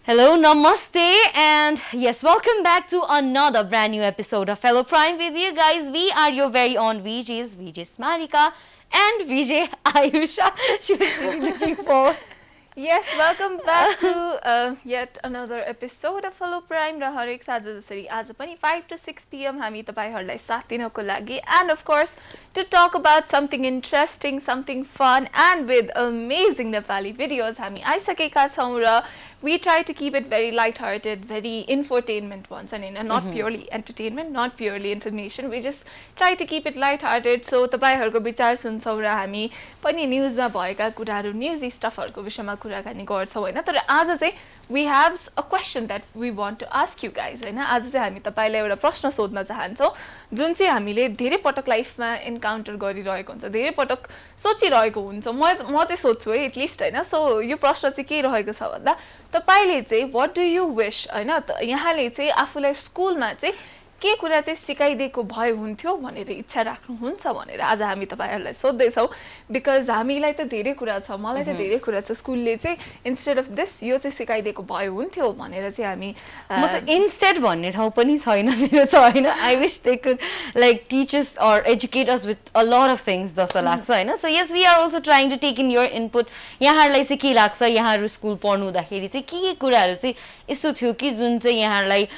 Hello, namaste, and yes, welcome back to another brand new episode of Fellow Prime with you guys. We are your very own VJs, VJ Smarika and VJ Ayusha. She was really looking forward. Yes, welcome back to yet another episode of Hello Prime र हरेक साँझ जसरी आज पनि 5 to 6 PM हामी तपाईहरुलाई साथ दिनको लागि and of course to talk about something interesting, something fun and with amazing Nepali videos हामी आइसकेका छौं र we try to keep it very light-hearted, very infotainment ones, and not purely entertainment, not purely information. We just try to keep it light-hearted. So तपाईहरुको विचार सुन्छौं र हामी पनि न्यूजमा भएका कुराहरु न्यूजी स्टफहरुको विषयमा कुराकानी गर्छौं हैन तर आज चाहिँ we have a question that we want to ask you guys हैन आज चाहिँ हामी तपाईलाई एउटा प्रश्न सोध्न चाहन्छौं जुन चाहिँ हामीले धेरै पटक लाइफमा एन्काउन्टर गरिरहेको हुन्छ धेरै पटक सोचिरहेको हुन्छ म चाहिँ सोच्छु है एटलिस्ट हैन सो यो प्रश्न चाहिँ के रहेको छ भन्दा तपाईले चाहिँ व्हाट डु यु विश हैन यहाँले चाहिँ आफुलाई स्कुलमा चाहिँ के कुरा चाहिँ सिकाइदिएको भए हुन्थ्यो भनेर इच्छा राख्नुहुन्छ भनेर आज हामी तपाईहरुलाई सोध्दै छौ बिकज हामीलाई त धेरै कुरा छ मलाई त धेरै कुरा छ स्कुलले चाहिँ इन्स्टेड अफ दिस यो चाहिँ सिकाइदिएको भए हुन्थ्यो भनेर चाहिँ हामी मतलब इन्स्टेड भन्ने ठाउँ पनि छैन मेरो त हैन I wish they could like teach us or educate us with a lot of things जस्तो लाग्छ हैन so yes we are also trying to take in your input यहाँहरुलाई चाहिँ के लाग्छ यहाँहरु स्कुल पढ्नु हुँदाखेरि चाहिँ के कुराहरु चाहिँ यस्तो थियो कि जुन चाहिँ यहाँहरुलाई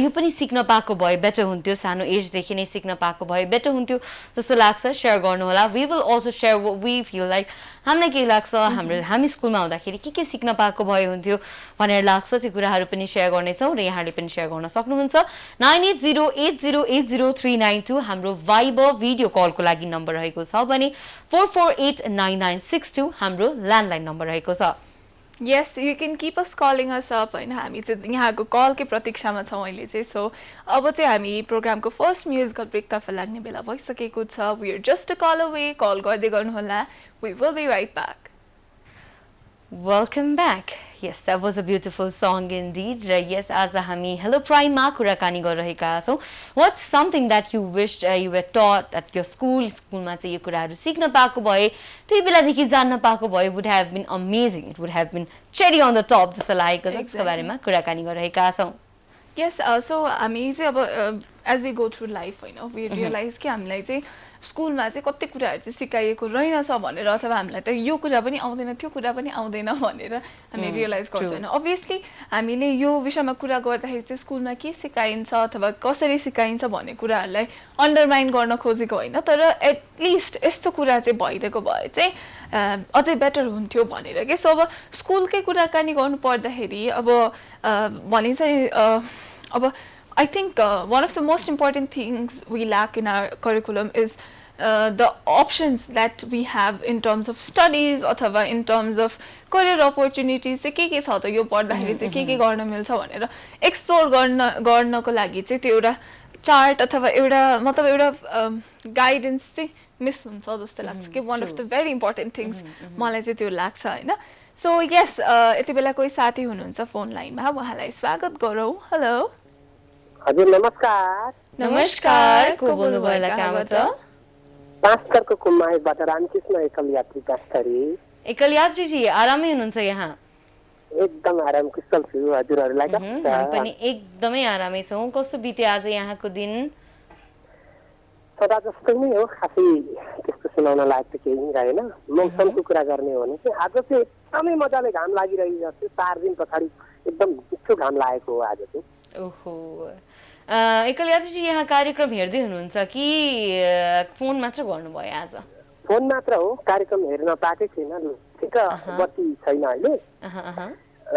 यो पनि सिक्न पाएको भए बेटर हुन्थ्यो सानो एज देखि नै सिक्न पाएको भए बेटर हुन्थ्यो जस्तो लाग्छ शेयर गर्नु होला we will also share what we feel like हामीलाई के लाग्छ हामी स्कुलमा हुँदाखेरि के सिक्न पाएको भए हुन्थ्यो भनेर लाग्छ त्यो कुराहरु पनि शेयर गर्ने छौं र यहाँले पनि शेयर गर्न सक्नुहुन्छ 9808080392 हाम्रो भाइबर भिडियो कलको लागि नम्बर रहेको छ भने 448996 हाम्रो ल्यान्डलाइन नम्बर रहेको छ Yes, you can keep us calling us up हैन हामी चाहिँ यहाँको कल के प्रतीक्षामा छौं अहिले चाहिँ सो अब चाहिँ हामी प्रोग्रामको फर्स्ट म्युजिकल ब्रेक तर्फ लाग्ने बेला भइसकेको छ we are just a call away call गर्दै गर्नु होला we will be right back Welcome back. Yes, that was a beautiful song indeed. Yes, as हामी Hello Prime मा कुराकानी गरिरहेका छौं. What's something that you wished you were taught at your school? स्कुलमा चाहिँ यो कुराहरु सिक्न पाएको भए त्यही बेलादेखि जान्न पाएको भए would have been amazing. It would have been cherry on the top जस्तो लागेको छ त्यसको बारेमा कुराकानी गरिरहेका छौं. Yes, so हामी चाहिँ अब as we go through life हैन we realize कि हामीलाई चाहिँ स्कुलमा चाहिँ कति कुराहरु चाहिँ सिकाइएको रहेनछ भनेर अथवा हामीलाई त यो कुरा पनि आउँदैन त्यो कुरा पनि आउँदैन भनेर हामी रियलाइज गर्छौं हैन obviously हामीले यो विषयमा कुरा गर्दाखेरि चाहिँ स्कुलमा के सिकाइन्छ अथवा कसरी सिकाइन्छ भन्ने कुराहरुलाई अन्डरमाइन गर्न खोजेको हैन तर एटलिस्ट यस्तो कुरा चाहिँ भइदिएको भए चाहिँ अझै बेटर हुन्थ्यो भनेर के सो अब स्कुलकै कुराकानी गर्नु पर्दाखेरि अब भनि चाहिँ अब I think one of the most important things we lack in our curriculum is the options that we have in terms of studies अथवा in terms of career opportunities चाहिँ के छ त यो पढ्दाखेरि चाहिँ के गर्न मिल्छ भनेर एक्सप्लोर गर्नको लागि चाहिँ त्यो एउटा चार्ट अथवा एउटा मतलब एउटा गाइडेन्स चाहिँ मिस हुन्छ जस्तो लाग्छ कि one of the very important things मलाई चाहिँ त्यो लाग्छ हैन सो यस यति बेला कोही साथी हुनुहुन्छ फोन लाइनमा उहाँलाई स्वागत गरौँ हेलो हजुर नमस्कार नमस्कार को बोल्नु भयो कहाँबाट पाँचथरको कुमाईबाट रामकृष्ण एकल यात्री पाँचथरी एकल यात्री जी आरामै हुनुहुन्छ यहाँ एकदम आराम कुशल छु हजुरहरुलाई हामी पनि एकदमै आरामै छौं कस्तो बित्यो आज यहाँको दिन सदा जस्तै नै हो खासै त्यस्तो सुनाउन लायक त केही रहेन मौसमको कुरा गर्ने हो भने चाहिँ आज चाहिँ एकदमै मजाले घाम लागिरहेको छ 4 दिन पछाडी एकदम मिठो घाम लागेको हो आज चाहिँ ओहो एकल यात्री जी यहाँ कार्यक्रम हेर्दै हुनुहुन्छ कि फोन मात्र गर्नुभयो आज फोन मात्र हो कार्यक्रम हेर्न पाएकै छैन ठिक बत्ती छैन अहिले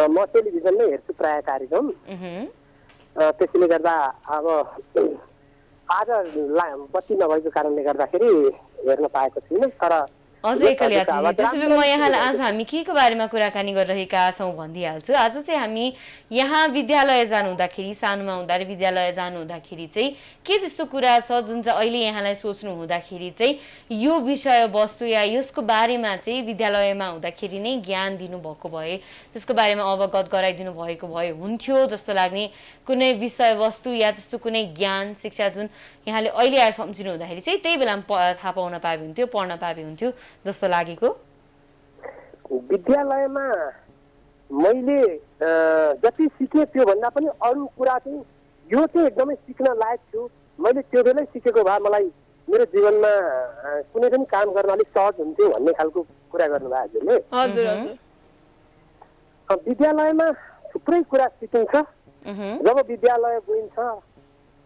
म टेलिभिजनमै हेर्छु प्राय कार्यक्रम त्यसैले गर्दा अब आज बत्ती नभएको कारणले गर्दाखेरि हेर्न पाएको छैन तर हजुर एकल यात्री जी त्यसैले म यहाँलाई आज हामी के को बारेमा कुराकानी गरिरहेका छौं भन्दिहाल्छु आज चाहिँ हामी यहाँ विद्यालय जानु हुँदाखेरि सानोमा हुँदा विद्यालय जानु हुँदाखेरि चाहिँ के त्यस्तो कुरा छ जुन चाहिँ अहिले यहाँलाई सोच्नु हुँदाखेरि चाहिँ यो विषय वस्तु या यसको बारेमा चाहिँ विद्यालयमा हुँदाखेरि नै ज्ञान दिनु भएको भए त्यसको बारेमा अवगत गराइदिनु भएको भए हुन्थ्यो जस्तो लाग्ने कुनै विषय वस्तु या त्यस्तो कुनै ज्ञान शिक्षा जुन यहाँले अहिले आएर सम्झिनु हुँदाखेरि चाहिँ त्यही बेलामा थाहा पाउन पाए हुन्थ्यो पढ्न पाए हुन्थ्यो जस्तो लागेको विद्यालयमा मैले जति सिकेँ त्योभन्दा पनि अरू कुरा चाहिँ यो चाहिँ एकदमै सिक्न लायक थियो, मैले त्यो बेलै सिकेको भए मलाई मेरो जीवनमा कुनै पनि काम गर्न अलिक सहज हुन्थ्यो भन्ने खालको कुरा गर्नुभयो हजुरले। हजुर हजुर। विद्यालयमा थुप्रै कुरा सिकिन्छ। जब विद्यालय गइन्छ,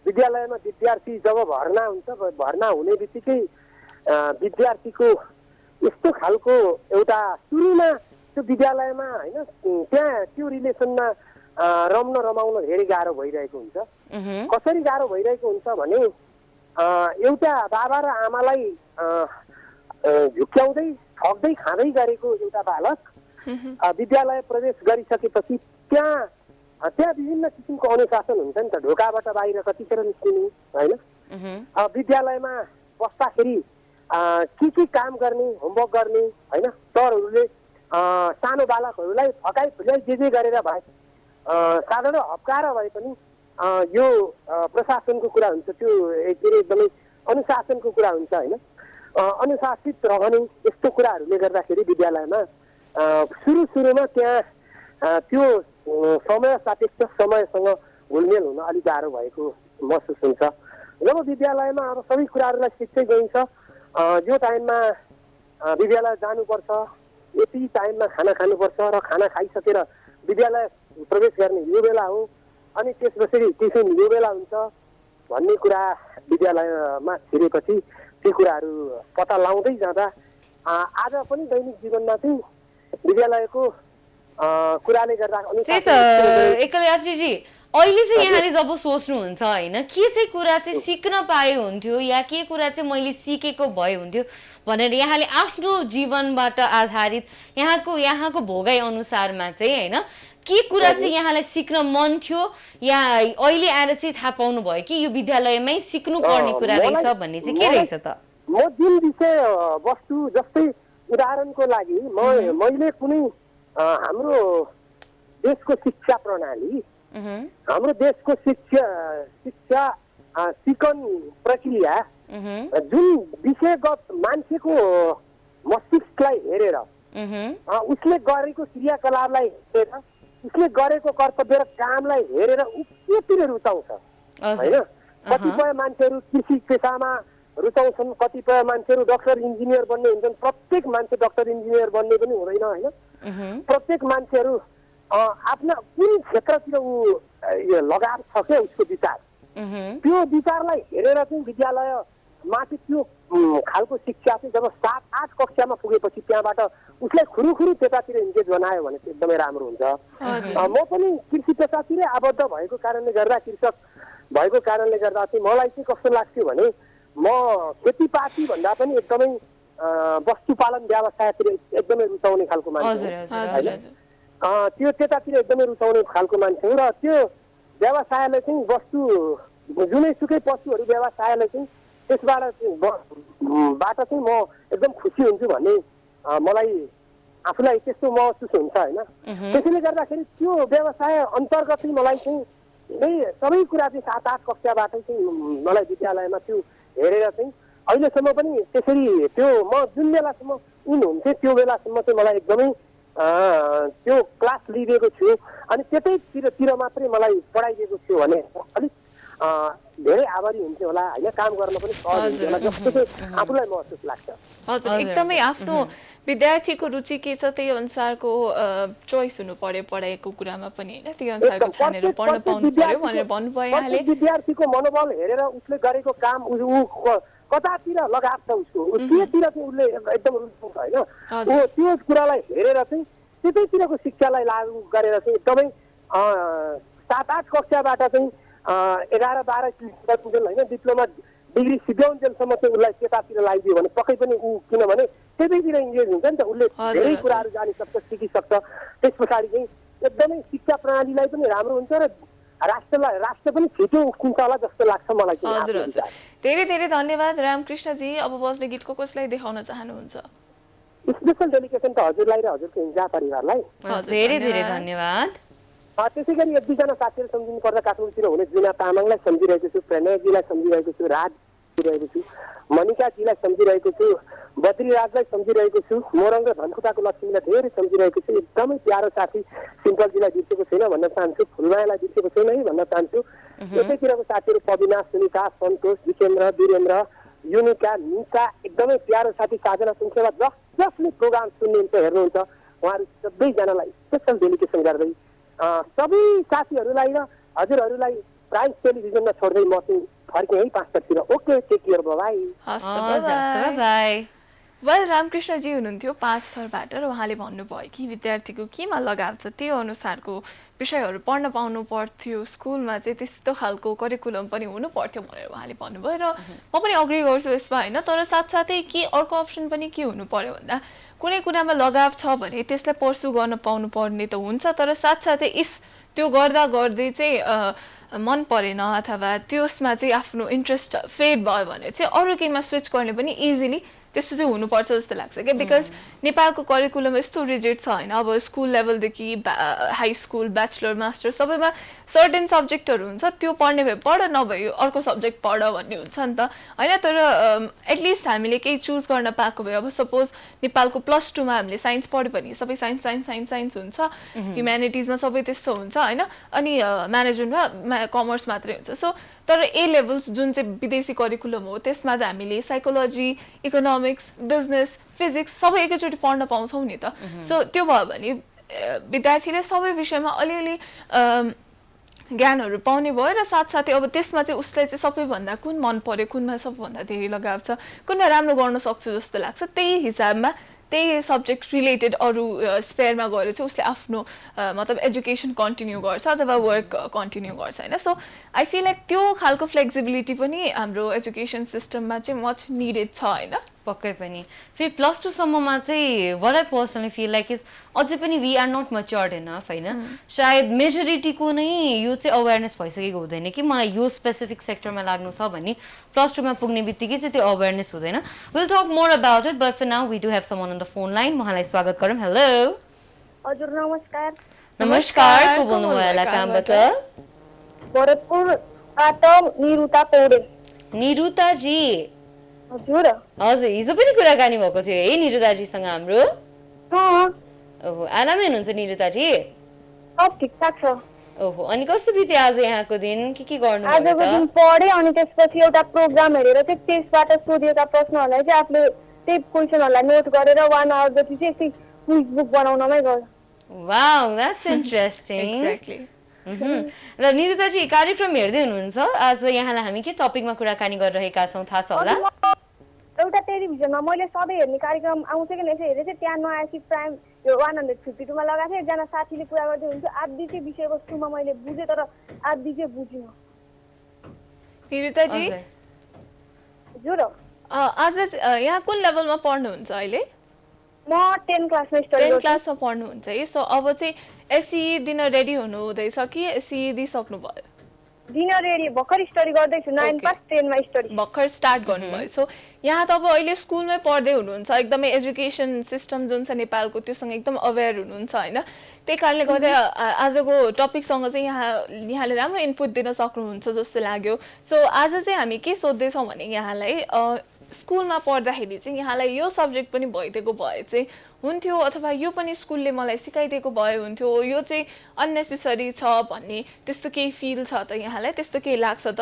विद्यालयमा विद्यार्थी जब भर्ना हुन्छ, भर्ना हुने बित्तिकै विद्यार्थीको यस्तो खालको एउटा सुरुमा त्यो विद्यालयमा होइन त्यहाँ त्यो रिलेसनमा रमाउन धेरै गाह्रो भइरहेको हुन्छ। कसरी गाह्रो भइरहेको हुन्छ भने एउटा बाबा र आमालाई झुक्क्याउँदै ठग्दै खाँदै गरेको एउटा बालक विद्यालय प्रवेश गरिसकेपछि त्यहाँ विभिन्न किसिमको अनुशासन हुन्छ नि त। ढोकाबाट बाहिर कतिखेर निस्किनु होइन, विद्यालयमा बस्दाखेरि के काम गर्ने, होमवर्क गर्ने होइन, सरहरूले सानो बालकहरूलाई फकाइ फुल्याइ जे गरेर भए साधारण हप्काएर भए पनि यो प्रशासनको कुरा हुन्छ, त्यो एकदमै अनुशासनको कुरा हुन्छ होइन। अनुशासित रहने यस्तो कुराहरूले गर्दाखेरि विद्यालयमा सुरुमा त्यहाँ त्यो समय सापेक्ष समयसँग घुलमेल हुन अलिक गाह्रो भएको महसुस हुन्छ। जब विद्यालयमा अब सबै कुराहरूलाई सिक्दै गइन्छ, यो टाइममा विद्यालय जानुपर्छ, यति टाइममा खाना खानुपर्छ र खाना खाइसकेर विद्यालय प्रवेश गर्ने यो बेला हो, अनि त्यसपछि टिफिन यो बेला हुन्छ भन्ने कुरा विद्यालयमा छिरेपछि ती कुराहरू पत्ता लगाउँदै जाँदा आज पनि दैनिक जीवनमा चाहिँ विद्यालयको कुराले गर्दा एकलयात्रीजी अहिले चाहिँ यहाँले जब सोच्नुहुन्छ होइन के चाहिँ कुरा चाहिँ सिक्न पाए हुन्थ्यो या के कुरा चाहिँ मैले सिकेको भए हुन्थ्यो भनेर यहाँले आफ्नो जीवनबाट आधारित यहाँको भोगाइ अनुसारमा चाहिँ होइन के कुरा चाहिँ यहाँलाई सिक्न मन थियो या अहिले आएर चाहिँ थाहा पाउनु भयो कि यो विद्यालयमै सिक्नु पर्ने कुरा रहेछ भन्ने चाहिँ के रहेछ त? म जुन विषय वस्तु जस्तै उदाहरणको लागि मैले कुनै हाम्रो देशको शिक्षा प्रणाली, हाम्रो देशको शिक्षा सिकन प्रक्रिया जुन विषयगत मान्छेको मस्तिष्कलाई हेरेर उसले गरेको क्रियाकलापलाई हेरेर उसले गरेको कर्तव्य र कामलाई हेरेर केतिर रुचाउँछ होइन। कतिपय मान्छेहरू कृषि पेसामा रुचाउँछन्, कतिपय मान्छेहरू डक्टर इन्जिनियर बन्ने हुन्छन्। प्रत्येक मान्छे डक्टर इन्जिनियर बन्ने पनि हुँदैन होइन। प्रत्येक मान्छेहरू आफ्ना कुन क्षेत्रतिर ऊ लगाव छ क्या उसको विचार, त्यो विचारलाई हेरेर चाहिँ विद्यालयमाथि त्यो खालको शिक्षा चाहिँ जब 7-8 कक्षामा पुगेपछि त्यहाँबाट उसलाई खुरुखुरु त्यतातिर इन्गेज बनायो भने चाहिँ एकदमै राम्रो हुन्छ। म पनि कृषि पेसातिरै आबद्ध भएको कारणले गर्दा, कृषक भएको कारणले गर्दा चाहिँ मलाई चाहिँ कस्तो लाग्थ्यो भने म खेतीपाती भन्दा पनि एकदमै वस्तुपालन व्यवसायतिर एकदमै रुचाउने खालको मान्छे, त्यो त्यतातिर एकदमै रुचाउने खालको मान्छे हो। र त्यो व्यवसायले चाहिँ जुनैसुकै पशुहरू व्यवसायले चाहिँ त्यसबाट चाहिँ म एकदम खुसी हुन्छु भन्ने मलाई आफूलाई त्यस्तो महसुस हुन्छ होइन। त्यसैले गर्दाखेरि त्यो व्यवसाय अन्तर्गतै मलाई चाहिँ सबै कुरा चाहिँ 7-8 कक्षाबाटै चाहिँ मलाई विद्यालयमा त्यो हेरेर चाहिँ अहिलेसम्म पनि त्यसरी त्यो म जुन बेलासम्म इन हुन्थेँ त्यो बेलासम्म चाहिँ मलाई एकदमै त्यो क्लास लिइदिएको छु अनि त्यतैतिर मात्रै मलाई पढाइदिएको छु भने अलिक धेरै आभारी हुन्थ्यो होला होइन, काम गर्न पनि सहज हुन्थ्यो होला जस्तो चाहिँ आफूलाई महसुस लाग्छ। हजुर, एकदमै आफ्नो विद्यार्थीको रुचि के छ त्यही अनुसारको चोइस हुनु पर्यो पढाइको कुरामा पनि होइन, त्यही अनुसारको छानेर पढ्न पाउनु पर्यो भनेर भन्नुभयो यहाँले। विद्यार्थीको मनोबल हेरेर उसले गरेको काम कतातिर लगाव छ उसको, केतिर चाहिँ उसले एकदम रुचाउँछ होइन, त्यो कुरालाई हेरेर चाहिँ त्यतैतिरको शिक्षालाई लागू गरेर चाहिँ एकदमै 7-8 कक्षाबाट चाहिँ 11-12 होइन डिप्लोमा डिग्री सिध्याउन्जेलसम्म चाहिँ उसलाई त्यतातिर लगाइदियो भने पक्कै पनि ऊ किनभने त्यतैतिर इन्गेज हुन्छ नि त, उसले धेरै कुराहरू जानिसक्छ, सिकिसक्छ। त्यस पछाडि चाहिँ एकदमै शिक्षा प्रणालीलाई पनि राम्रो हुन्छ र राष्ट्र पनि छिटो उक्किन्छ होला जस्तो लाग्छ मलाई। हजुर हजुर, धेरै धेरै धन्यवाद रामकृष्णजी। अब बस्ने गीतको कसलाई देखाउन चाहनुहुन्छ? स्पेशल डेडिकेसन त हजुरलाई र हजुरको हिंसा परिवारलाई धेरै धेरै धन्यवाद। त्यसै गरी 1-2 जना साथीहरू सम्झिनु पर्दा काठमाडौँतिर हुने जुना तामाङलाई सम्झिरहेको छु, प्रणयजीलाई सम्झिरहेको छु, सम्झिरहेको छु, मनिकाजीलाई सम्झिरहेको छु, बद्रीराजलाई सम्झिरहेको छु, मोरङ र धनकुटाको लक्ष्मीलाई धेरै सम्झिरहेको छु। एकदमै प्यारो साथी सिम्पलजीलाई बिर्सेको छैन भन्न चाहन्छु, फुलमायालाई बिर्सेको छैन है भन्न चाहन्छु। यतैतिरको साथीहरू पविना, सुनिता, सन्तोष, विकेन्द्र, वीरेन्द्र, युनिका, निशा, एकदमै प्यारो साथी साधना सुनसेवा, जसले प्रोग्राम सुन्नुहुन्छ हेर्नुहुन्छ उहाँहरू सबैजनालाई स्पेसल डेलिकेसन गर्दै सबै साथीहरूलाई र हजुरहरूलाई प्राइम टेलिभिजनमा छोड्दै म चाहिँ फर्केँ है 5 बजीतिर। Okay, take care, bye. Bye. Well, Ramkrishnaji हुनुहुन्थ्यो 5 थरबाट र उहाँले भन्नुभयो कि विद्यार्थीको केमा लगाव छ त्यो अनुसारको विषयहरू पढ्न पाउनु पर्थ्यो, स्कुलमा चाहिँ त्यस्तो खालको करिकुलम पनि हुनु पर्थ्यो भनेर उहाँले भन्नुभयो र म पनि अग्री गर्छु यसमा होइन। तर साथसाथै के अर्को अप्सन पनि के हुनु पर्यो भन्दा कुनै कुरामा लगाव छ भने त्यसलाई पर्सु गर्न पाउनु पर्ने त हुन्छ, तर साथसाथै इफ त्यो गर्दा गर्दै चाहिँ मन परेन अथवा त्यसमा चाहिँ आफ्नो इन्ट्रेस्ट फेड भयो भने चाहिँ अरू केहीमा स्विच गर्ने पनि इजिली त्यस्तो चाहिँ हुनुपर्छ जस्तो लाग्छ क्या। बिकज नेपालको करिकुलम यस्तो रिजिड छ होइन, अब स्कुल लेभलदेखि हाई स्कुल, ब्याचलर, मास्टर सबैमा सर्टेन सब्जेक्टहरू हुन्छ, त्यो पढ्ने भए पढ, नभए अर्को सब्जेक्ट पढ भन्ने हुन्छ नि त होइन। तर एटलिस्ट हामीले केही चुज गर्न पाएको भए, अब सपोज नेपालको +2मा हामीले साइन्स पढ्यो भने सबै साइन्स साइन्स साइन्स साइन्स हुन्छ, ह्युम्यानिटिजमा सबै त्यस्तो हुन्छ होइन, अनि म्यानेजमेन्टमा कमर्स मात्रै हुन्छ। सो तर ए लेभल्स जुन चाहिँ विदेशी करिकुलम हो त्यसमा त हामीले साइकोलोजी, इकोनोमिक्स, बिजनेस, फिजिक्स सबै एकैचोटि पढ्न पाउँछौँ नि त। सो त्यो भयो भने विद्यार्थीले सबै विषयमा अलिअलि ज्ञानहरू पाउने भयो र साथसाथै अब त्यसमा चाहिँ उसलाई चाहिँ सबैभन्दा कुन मन पर्यो, कुनमा सबैभन्दा धेरै लगाव छ, कुनमा राम्रो गर्न सक्छु जस्तो लाग्छ, त्यही हिसाबमा त्यही सब्जेक्ट रिलेटेड अरू स्पेयरमा गएर चाहिँ उसले आफ्नो मतलब एजुकेसन कन्टिन्यू गर्छ अथवा वर्क कन्टिन्यू गर्छ होइन। सो आई फिल लाइक त्यो खालको फ्लेक्सिबिलिटी पनि हाम्रो एजुकेसन सिस्टममा चाहिँ मच निडेड छ होइन। पक्कै पनि फेरि +2 सम्ममा चाहिँ what I personally feel like is अझै पनि we are not matured enough होइन। सायद मेजोरिटीको नै यो चाहिँ अवेरनेस भइसकेको हुँदैन कि मलाई यो स्पेसिफिक सेक्टरमा लाग्नु छ भन्ने, +2मा पुग्ने बित्तिकै चाहिँ त्यो अवेरनेस हुँदैन। Will talk more about it, but for now we do have someone on the phone line. उहाँलाई स्वागत गरौँ। हेलो हजुर, नमस्कार। नमस्कार, को बोल्नु भयो होला, कहाँबाट? भरतपुरबाट निरुता पौडेल। निरुता जी हजुर हजुर, हिजो पनि कुराकानी भएको थियो है निरुताजीसँग हाम्रो? ओहो, आरामै हुनुहुन्छ निरुताजी? सब ठिकठाक छ। ओहो, अनि कस्तो बित्यो आज यहाँको दिन, के गर्नु? आजको दिन पढेँ अनि त्यसपछि एउटा प्रोग्राम हेरेर चाहिँ त्यसबाट सोधिएका प्रश्नहरूलाई चाहिँ आफूले त्यही क्वेसनहरूलाई नोट गरेर 1 आवर जति चाहिँ यस्तै क्विज बुक बनाउनमै गयो। Wow, that's interesting. एक्ज्याक्टली। र निरुताजी कार्यक्रम हेर्दै हुनुहुन्छ? आज यहाँलाई हामी के टपिकमा कुराकानी गरिरहेका छौँ थाहा छ होला? एउटा टेलिभिजनमा मैले सधैँ हेर्ने कार्यक्रम आउँछ कि यसो हेरेँ चाहिँ त्यहाँ नआएपछि प्राइम यो 152मा लगाएको थिएँ। एकजना साथीले कुरा गर्दै हुन्थ्यो, आधी चाहिँ विषयवस्तुमा मैले बुझेँ तर आधी चाहिँ बुझिनँ। निरुताजी हजुर, आज यहाँ कुन लेभलमा पढ्नुहुन्छ अहिले? म 10 क्लासमा स्टडी 10 क्लासमा पढ्नुहुन्छ है। सो अब चाहिँ एसई दिन रेडी हुनु हुँदैछ कि एसई दिइसक्नुभयो? दिन रेडी, भर्खर स्टडी गर्दैछु। 9 पास 10 मा स्टडी भर्खर स्टार्ट गर्नुभयो। सो यहाँ त अब अहिले स्कुलमै पढ्दै हुनुहुन्छ, एकदमै एजुकेसन सिस्टम जुन छ नेपालको त्योसँग एकदम अवेर हुनुहुन्छ होइन। त्यही कारणले गर्दा आजको टपिकसँग चाहिँ यहाँले राम्रो इनपुट दिन सक्नुहुन्छ जस्तो लाग्यो। सो आज चाहिँ हामी के सोध्दैछौँ भने यहाँलाई स्कुलमा पढ्दाखेरि चाहिँ यहाँलाई यो सब्जेक्ट पनि भइदिएको भए चाहिँ हुन्थ्यो अथवा यो पनि स्कुलले मलाई सिकाइदिएको भए हुन्थ्यो, यो चाहिँ अननेसेसरी छ भन्ने त्यस्तो केही फिल छ त यहाँलाई? त्यस्तो केही लाग्छ त?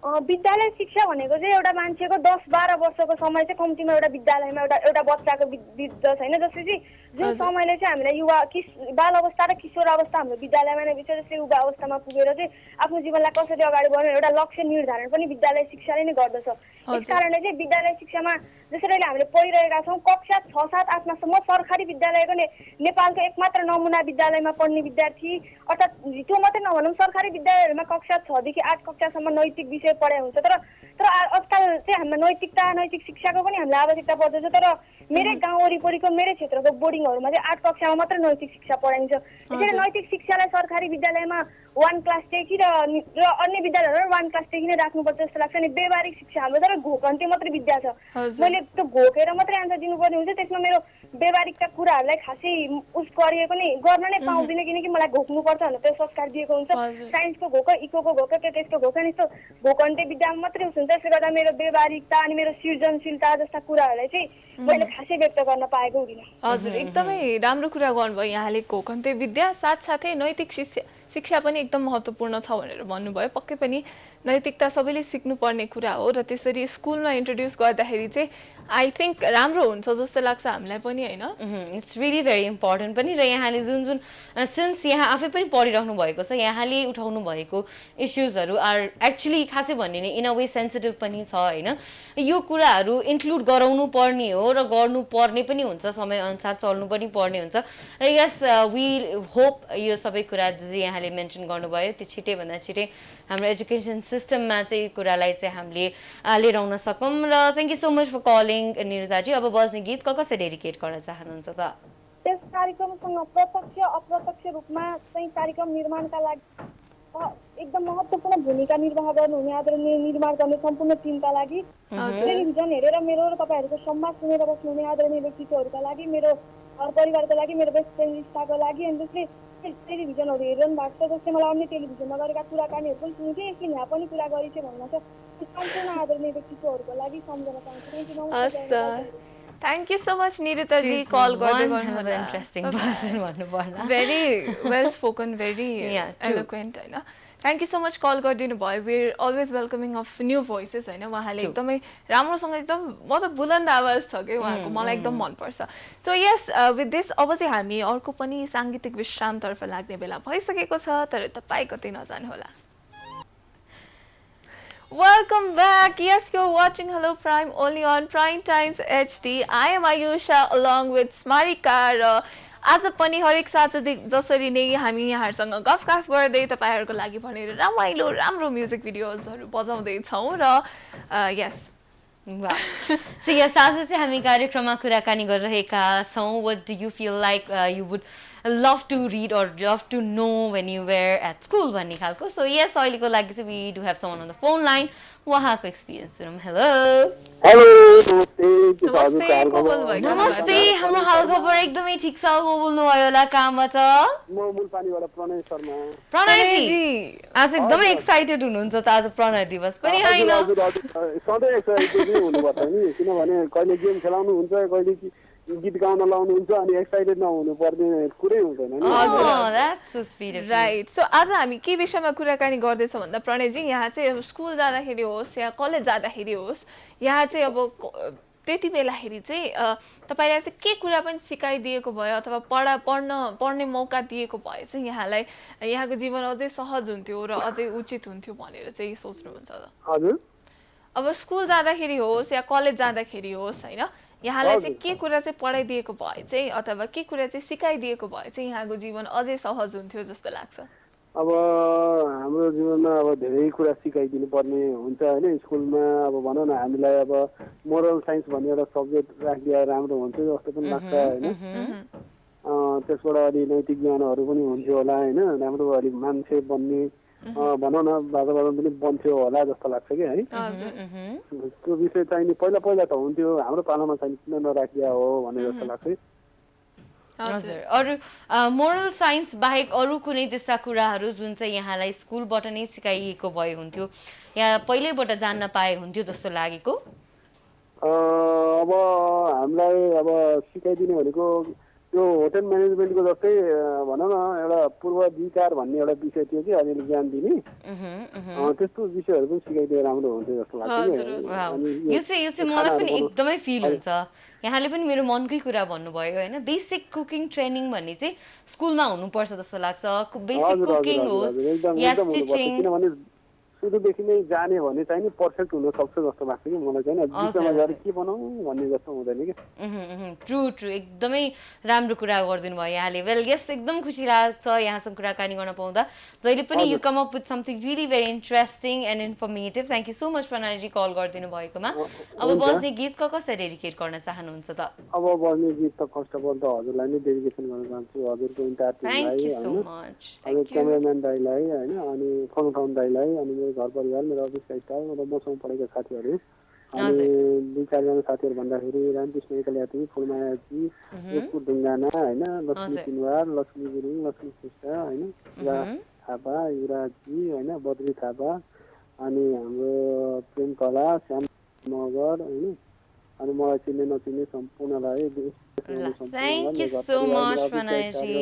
विद्यालय शिक्षा भनेको चाहिँ एउटा मान्छेको 10-12 वर्षको समय चाहिँ कम्तीमा एउटा विद्यालयमा एउटा बच्चाको बित्दछ होइन। जसले चाहिँ जुन समयले चाहिँ हामीलाई बाल अवस्था र किशोर अवस्था हाम्रो विद्यालयमा नै बित्छ, जसले युवा अवस्थामा पुगेर चाहिँ आफ्नो जीवनलाई कसरी अगाडि बढाउने एउटा लक्ष्य निर्धारण पनि विद्यालय शिक्षाले नै गर्दछ। यस कारणले चाहिँ विद्यालय शिक्षामा जसरी हामीले पढिरहेका छौँ कक्षा 6, 7, 8 मा सरकारी विद्यालयको नेपालको एकमात्र नमुना विद्यालयमा पढ्ने विद्यार्थी, अर्थात् त्यो मात्रै नभनौँ सरकारी विद्यालयहरूमा कक्षा 6 देखि 8 कक्षासम्म नैतिक विषय पढाइ हुन्छ। तर आजकल चाहिँ हामीमा नैतिक शिक्षाको पनि हामीलाई आवश्यकता पर्दछ। तर मेरै गाउँ वरिपरिको मेरै क्षेत्रको बोर्डिङहरूमा चाहिँ 8 कक्षामा मात्र नैतिक शिक्षा पढाइन्छ। त्यसैले नैतिक शिक्षालाई सरकारी विद्यालयमा 1 क्लासदेखि र अन्य विद्यालयहरू 1 क्लासदेखि नै राख्नुपर्छ जस्तो लाग्छ। अनि व्यवहारिक शिक्षा हाम्रो तर घोकन्ते मात्रै विद्या छ, मैले त्यो घोकेर मात्रै आन्सर दिनुपर्ने हुन्छ। त्यसमा मेरो व्यवहारिकका कुराहरूलाई खासै गरिएको नै गर्न नै पाउँदिनँ, किनकि मलाई घोक्नुपर्छ भनेर त्यो संस्कार दिएको हुन्छ। साइन्सको घोक, इकोको घोक, त्यसको घोक, यस्तो घोकन्ते विद्यामा मात्रै हुन्छ। त्यसले गर्दा मेरो व्यवहारिकता अनि मेरो सृजनशीलता जस्ता कुराहरूलाई चाहिँ मैले खासै व्यक्त गर्न पाएको हुँदिनँ। हजुर एकदमै राम्रो कुरा गर्नुभयो यहाँले कोकन्ते विद्या साथसाथै नैतिक शिक्षा पनि एकदम महत्त्वपूर्ण छ भनेर भन्नुभयो। पक्कै पनि नैतिकता सबैले सिक्नुपर्ने कुरा हो र त्यसरी स्कुलमा इन्ट्रोड्युस गर्दाखेरि चाहिँ आई थिङ्क राम्रो हुन्छ जस्तो लाग्छ हामीलाई पनि होइन। इट्स रियली भेरी इम्पोर्टेन्ट पनि र यहाँले जुन सिन्स यहाँ आफै पनि पढिराख्नु भएको छ यहाँले उठाउनु भएको इस्युजहरू आर एक्चुली खासै भन्ने इन अ वे सेन्सिटिभ पनि छ होइन। यो कुराहरू इन्क्लुड गराउनु पर्ने हो र गर्नु पर्ने पनि हुन्छ, समयअनुसार चल्नु पनि पर्ने हुन्छ र यस वी होप यो सबै कुरा जुन यहाँले मेन्सन गर्नुभयो त्यो छिटैभन्दा छिटै हाम्रो एजुकेसन सिस्टममा चाहिँ कुरालाई चाहिँ हामीले लिएर आउन सकौँ र thank you so much for calling Nirutaji. अब बज्ने गीत कसै डेडिकेट गर्न चाहनुहुन्छ त? त्यस कार्यक्रमसँग प्रत्यक्ष अप्रत्यक्ष रूपमा चाहिँ कार्यक्रम निर्माणका लागि एकदम महत्त्वपूर्ण भूमिका निर्वाह गर्नुहुने आदरणीय निर्माण गर्ने सम्पूर्ण टिमका लागि, टेलिभिजन हेरेर मेरो र तपाईँहरूको संवाद सुनेर बस्नुहुने आदरणीय व्यक्तित्वहरूका लागि, मेरो घर परिवारको लागि, मेरो बेस्ट फ्रेन्ड रिस्ताको लागि, अनि जसले टेलिभिजनहरू हेरिरहनु भएको छ जसले मलाई अन्य टेलिभिजनमा गरेका कुराकानीहरू पनि सुन्थेँ, एकछिन यहाँ पनि कुरा गरिथे भन्नु छ, सम्पूर्ण आदरणीय व्यक्तित्वहरूको लागि सम्झन चाहन्छु। Thank you so much Nirutaji call गर्दै गर्नु इन्ट्रेस्टिङ पर्सन भन्नुपर्दा very well spoken very eloquent होइन। Thank you so much call गरिदिनु भयो। We are always welcoming of new voices होइन। उहाँले एकदमै राम्रोसँग एकदम मतलब बुलन्द आवाज छ कि उहाँको, मलाई एकदम मनपर्छ। सो यस विथ दिस अब चाहिँ हामी अर्को पनि साङ्गीतिक विश्रामतर्फ लाग्ने बेला भइसकेको छ, तर तपाईँ कतै नजानुहोला। Welcome back. Yes, you're watching Hello Prime only on Prime Times HD. I am Ayusha along with Smarika र आज पनि हरेक साँझ जसरी नै हामी यहाँहरूसँग गफगाफ गर्दै तपाईँहरूको लागि भनेर रमाइलो राम्रो म्युजिक भिडियोजहरू बजाउँदैछौँ र यस सो यस आज चाहिँ हामी कार्यक्रममा कुराकानी गरिरहेका छौँ। What do you feel like you would love to read or love to know when you were at school भन्ने खालको। सो यस अहिलेको लागि चाहिँ we do have someone on the phone line उहाँको एक्सपिरियन्स सुनौँ। हेलो नमस्ते, हाम्रो हालखबर एकदमै ठिक छ। को बोल्नुभयो होला कहाँबाट? प्रणयजी आज एकदमै एक्साइटेड हुनुहुन्छ त? आज प्रणय दिवस पनि होइन? सधैँ एक्साइटेड हुनुपर्छ नि, किनभने कहिले गेम खेलाउनु हुन्छ, कहिले गीत गाउन लाउनुहुन्छ, अनि एक्साइटेड नहुनु पर्ने कुरै हुँदैन नि। राइट। सो आज हामी के विषयमा कुराकानी गर्दैछौँ भन्दा प्रणयजी यहाँ चाहिँ स्कुल जाँदाखेरि होस् या कलेज जाँदाखेरि होस्, यहाँ चाहिँ अब त्यति बेलाखेरि चाहिँ तपाईँलाई चाहिँ के कुरा पनि सिकाइदिएको भयो अथवा पढ्ने मौका दिएको भए चाहिँ यहाँलाई यहाँको जीवन अझै सहज हुन्थ्यो र अझै उचित हुन्थ्यो भनेर चाहिँ सोच्नुहुन्छ त? हजुर, अब स्कुल जाँदाखेरि होस् या कलेज जाँदाखेरि होस् होइन, यहाँलाई चाहिँ के कुरा चाहिँ पढाइदिएको भए चाहिँ अथवा के कुरा चाहिँ सिकाइदिएको भए चाहिँ यहाँको जीवन अझै सहज हुन्थ्यो जस्तो लाग्छ? अब हाम्रो जीवनमा अब धेरै कुरा सिकाइदिनु पर्ने हुन्छ होइन। स्कुलमा अब भनौँ न हामीलाई अब मोरल साइन्स भन्ने एउटा सब्जेक्ट राखिदिए राम्रो हुन्थ्यो जस्तो पनि लाग्छ होइन। त्यसबाट अलि नैतिक ज्ञानहरू पनि हुन्थ्यो होला होइन, राम्रो अलिक मान्छे बन्ने भनौँ न वातावरण पनि बन्थ्यो होला जस्तो लाग्छ कि है। त्यो विषय चाहिँ पहिला त हुन्थ्यो, हाम्रो पालामा चाहिँ किन नराखिदिया हो भन्ने जस्तो लाग्छ। हजुर, अरू मोरल साइन्स बाहेक अरू कुनै त्यस्ता कुराहरू जुन चाहिँ यहाँलाई स्कुलबाट नै सिकाइएको भए हुन्थ्यो या पहिल्यैबाट जान्न पाए हुन्थ्यो जस्तो लागेको? अब हामीलाई अब सिकाइदिने भनेको त्यो होटेल म्यानेजमेन्टको जस्तै भनौँ न एउटा पूर्वाधिकार भन्ने एउटा विषय थियो कि अलिअलि ज्ञान दिने, त्यस्तो विषयहरू पनि सिकाइदिए राम्रो हुन्थ्यो जस्तो लाग्छ। यो चाहिँ मलाई पनि एकदमै फिल हुन्छ। यहाँले पनि मेरो मनकै कुरा भन्नुभयो होइन। बेसिक कुकिङ ट्रेनिङ भन्ने चाहिँ स्कुलमा हुनुपर्छ जस्तो लाग्छ। बेसिक कुकिङ होस् या स्टिचिङ सुरुदेखि नै जाने भने चाहिँ नि पर्फेक्ट हुन सक्छ जस्तो लाग्छ कि मलाई चाहिँ। बिचमा गएर के बनाउँ भन्ने जस्तो हुँदैन कि। ट्रु एकदमै राम्रो कुरा गरिदिनु भयो यहाँले। वेल यस एकदम खुसी लाग्छ यहाँसँग कुराकानी गर्न पाउँदा। जहिले पनि you come up with something really very interesting and informative. Thank you so much Pranayji call गरिदिनु भएकोमा। अब बज्ने गीत कसरी डेडिकेट गर्न चाहनुहुन्छ त? अब बज्ने गीत त फर्स्ट अफ अल त हजुरलाई नै डेडिकेसन गर्न चाहन्छु, हजुरको इन्टायर टिमलाई, हजुर क्यामेराम्यान दाइलाई होइन, अनि फोन उठाउन दाइलाई, अनि घर परिवार, मेरो अफिसका स्टाफ र मसँग पढेका साथीहरू, अनि दुई चारजना साथीहरू भन्दाखेरि रामकृष्ण एकल्याती, फुलमायाजी, यसपुर ढुङ्गाना होइन, लक्ष्मी किनवार, लक्ष्मी गुरुङ, लक्ष्मी श्रेष्ठ होइन, युरा थापा, युवराजी होइन, बद्री थापा, अनि हाम्रो प्रेम कला श्याम नगर हैन अनि मलाई चिन्ने नचिन्ने सम्पूर्णलाई Thank you so much, Pranayji.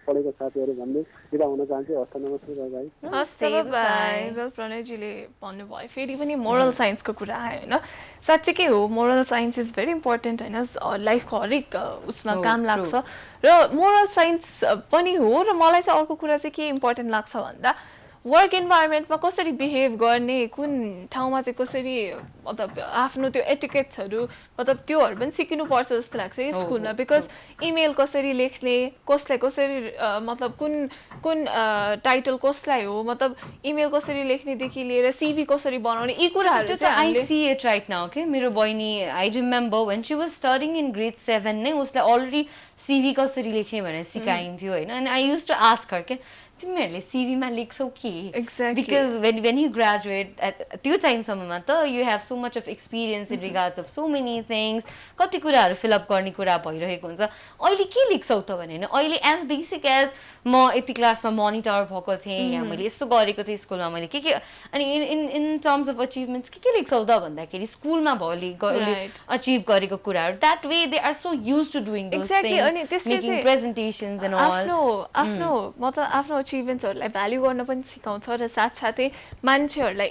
पढेको साथीहरू भन्दै बिदा हुन चाहन्छु हस्त नमस्कार गाई हस् त बाई वेल प्रणयजीले भन्नुभयो फेरि पनि मोरल साइन्सको कुरा आयो होइन साँच्चीकै हो moral science is very important होइन लाइफको हरेक उसमा काम लाग्छ र मोरल साइन्स पनि हो र मलाई चाहिँ अर्को कुरा चाहिँ के इम्पोर्टेन्ट लाग्छ भन्दा वर्क इन्भाइरोमेन्टमा कसरी बिहेभ गर्ने कुन ठाउँमा चाहिँ कसरी मतलब आफ्नो त्यो एटिकेट्सहरू मतलब त्योहरू पनि सिकिनुपर्छ जस्तो लाग्छ कि स्कुलमा बिकज इमेल कसरी लेख्ने कसलाई कसरी मतलब कुन कुन टाइटल कसलाई हो मतलब इमेल कसरी लेख्नेदेखि लिएर सिभी कसरी बनाउने यी कुराहरू चाहिँ I see it right now के मेरो बहिनी I remember when she was studying in grade 7 नै उसलाई अलरेडी सिभी कसरी लेख्ने भनेर सिकाइन्थ्यो होइन अनि I used to ask her के तिमीहरूले सिभीमा लेख्छौ के बिकज वेन यु ग्रेजुएट त्यो टाइमसम्ममा त you have so much of experience in regards of so many things कति कुराहरू फिलअप गर्ने कुरा भइरहेको हुन्छ अहिले के लेख्छौ त भने अहिले एज बेसिक एज म यति क्लासमा मोनिटर भएको थिएँ या मैले यस्तो गरेको थिएँ स्कुलमा मैले के अनि इन टर्म्स अफ अचिभमेन्ट्स के लेख्छौ त भन्दाखेरि स्कुलमा भोलि अचिभ गरेको कुराहरू that way they are so used to doing those things making presentations and all आफ्नो मतलब आफ्नो अचिभमेन्ट्सहरूलाई भ्याल्यु गर्न पनि सिकाउँछ र साथसाथै मान्छेहरूलाई